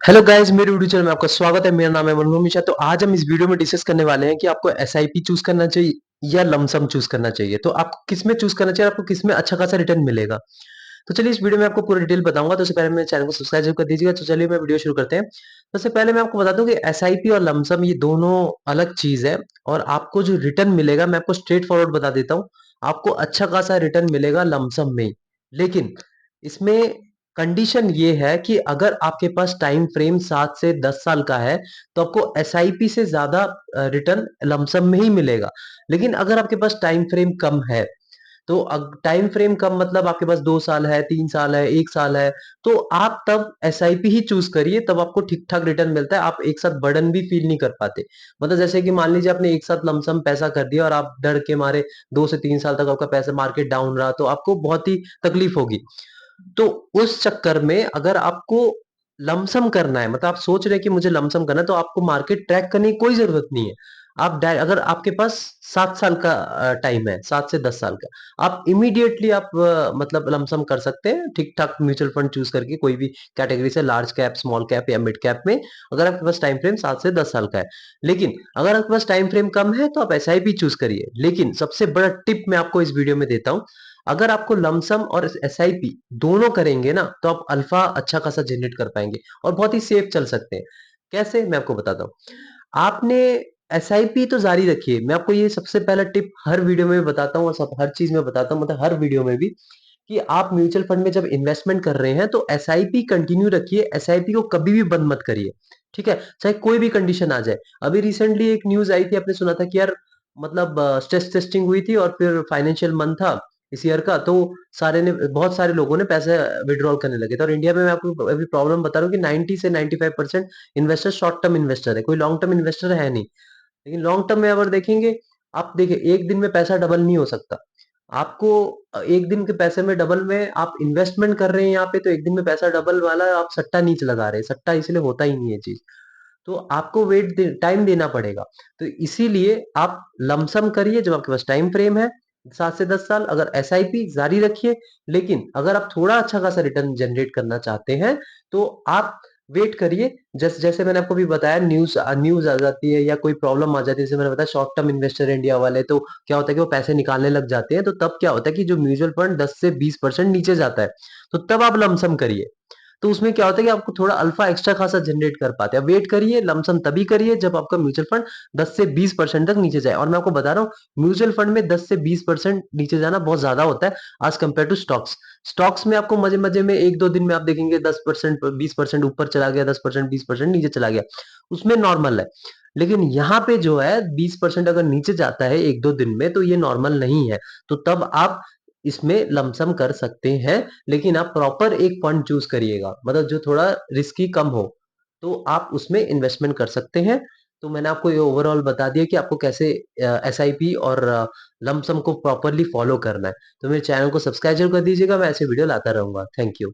Hello guys, मेरे YouTube channel में आपका स्वागत है। मेरा नाम है मनमोहन मिश्रा। तो आज हम इस वीडियो में डिस्कस करने वाले हैं कि आपको एसआईपी चूज करना चाहिए या लमसम चूज करना चाहिए। तो आपको किस में चूज करना चाहिए, आपको किस में अच्छा खासा रिटर्न मिलेगा। तो चलिए इस वीडियो में आपको पूरा डिटेल बताऊंगा। तो उससे पहले मेरे चैनल को सब्सक्राइब जरूर कर दीजिएगा। तो चलिए मैं वीडियो शुरू करते हैं। सबसे पहले मैं आपको बता दूं कि एसआईपी और लमसम ये दोनों अलग चीज है। और आपको जो रिटर्न मिलेगा मैं आपको स्ट्रेट फॉरवर्ड बता देता हूँ। आपको अच्छा खासा रिटर्न मिलेगा लमसम में। लेकिन इसमें कंडीशन ये है कि अगर आपके पास टाइम फ्रेम 7 से 10 साल का है तो आपको एसआईपी से ज्यादा रिटर्न लमसम में ही मिलेगा। लेकिन अगर आपके पास टाइम फ्रेम कम है तो टाइम फ्रेम कम मतलब आपके पास 2 साल है, 3 साल है, 1 साल है, तो आप तब एसआईपी ही चूज करिए। तब आपको ठीक ठाक रिटर्न मिलता है। आप एक साथ बर्डन भी फील नहीं कर पाते। मतलब जैसे कि मान लीजिए आपने एक साथ लमसम पैसा कर दिया और आप डर के मारे 2 से 3 साल तक आपका पैसा मार्केट डाउन रहा तो आपको बहुत ही तकलीफ होगी। तो उस चक्कर में अगर आपको लमसम करना है, मतलब आप सोच रहे हैं कि मुझे लमसम करना है, तो आपको मार्केट ट्रैक करने की कोई जरूरत नहीं है। अगर आपके पास 7 साल का टाइम है, 7 से 10 साल का, आप इमीडिएटली आप मतलब लमसम कर सकते हैं ठीक ठाक म्यूचुअल फंड चूज करके कोई भी कैटेगरी से, लार्ज कैप, स्मॉल कैप या मिड कैप में, अगर आपके पास टाइम फ्रेम 7 से 10 साल का है। लेकिन अगर आपके पास टाइम फ्रेम कम है तो आप एसआईपी चूज करिए। लेकिन सबसे बड़ा टिप मैं आपको इस वीडियो में देता हूं। अगर आपको लमसम और एसआईपी दोनों करेंगे ना तो आप अल्फा अच्छा खासा जनरेट कर पाएंगे और बहुत ही सेफ चल सकते हैं। कैसे, मैं आपको बताता हूँ। आपने एसआईपी तो जारी रखिए। मैं आपको ये सबसे पहला टिप हर वीडियो में बताता हूँ और सब हर चीज में बताता हूँ, मतलब हर वीडियो में भी, कि आप म्यूचुअल फंड में जब इन्वेस्टमेंट कर रहे हैं तो एसआईपी कंटिन्यू रखिए। एसआईपी को कभी भी बंद मत करिए। ठीक है, चाहे कोई भी कंडीशन आ जाए। अभी रिसेंटली एक न्यूज आई थी, आपने सुना था कि यार, मतलब स्ट्रेस टेस्टिंग हुई थी और फिर फाइनेंशियल मंथ था इस ईयर का, तो बहुत सारे लोगों ने पैसे विड्रॉल करने लगे थे। और इंडिया में मैं आपको अभी प्रॉब्लम बता रहा हूँ कि 90 से 95% इन्वेस्टर शॉर्ट टर्म इन्वेस्टर है, कोई लॉन्ग टर्म इन्वेस्टर है नहीं। लेकिन लॉन्ग टर्म में अगर देखेंगे, आप देखिए एक दिन में पैसा डबल नहीं हो सकता। आपको एक दिन के पैसे में डबल में आप इन्वेस्टमेंट कर रहे हैं यहाँ पे, तो एक दिन में पैसा डबल वाला आप सट्टा नहीं लगा रहे। सट्टा इसलिए होता ही नहीं है चीज। तो आपको टाइम देना पड़ेगा। तो इसीलिए आप लमसम करिए जब आपके पास टाइम फ्रेम है 7 से 10 साल। अगर एसआईपी जारी रखिए। लेकिन अगर आप थोड़ा अच्छा खासा रिटर्न जनरेट करना चाहते हैं तो आप वेट करिए। जैसे जैसे मैंने आपको भी बताया, न्यूज न्यूज आ जाती है या कोई प्रॉब्लम आ जाती है, जैसे मैंने बताया शॉर्ट टर्म इन्वेस्टर इंडिया वाले, तो क्या होता है कि वो पैसे निकालने लग जाते हैं। तो तब क्या होता है कि जो म्यूचुअल फंड 10 से 20% नीचे जाता है, तो तब आप लमसम करिए। तो उसमें क्या होता है कि आपको थोड़ा अल्फा एक्स्ट्रा खासा जनरेट कर पाते हैं। वेट करिए, लमसम तभी करिए जब आपका म्यूचुअल फंड 10 से 20% तक नीचे जाए। और मैं आपको बता रहा हूँ, म्यूचुअल फंड में 10 से 20% नीचे जाना बहुत ज्यादा होता है आज कंपेयर टू स्टॉक्स। स्टॉक्स में आपको मजे मजे में एक दो दिन में आप देखेंगे 10% 20% ऊपर चला गया, 10% 20% नीचे चला गया, उसमें नॉर्मल है। लेकिन यहाँ पे जो है 20% अगर नीचे जाता है एक दो दिन में, तो ये नॉर्मल नहीं है। तो तब आप इसमें लमसम कर सकते हैं। लेकिन आप प्रॉपर एक फंड चूज करिएगा, मतलब जो थोड़ा रिस्की कम हो, तो आप उसमें इन्वेस्टमेंट कर सकते हैं। तो मैंने आपको ये ओवरऑल बता दिया कि आपको कैसे एसआईपी और लमसम को प्रॉपरली फॉलो करना है। तो मेरे चैनल को सब्सक्राइब जरूर कर दीजिएगा। मैं ऐसे वीडियो लाता रहूंगा। Thank you.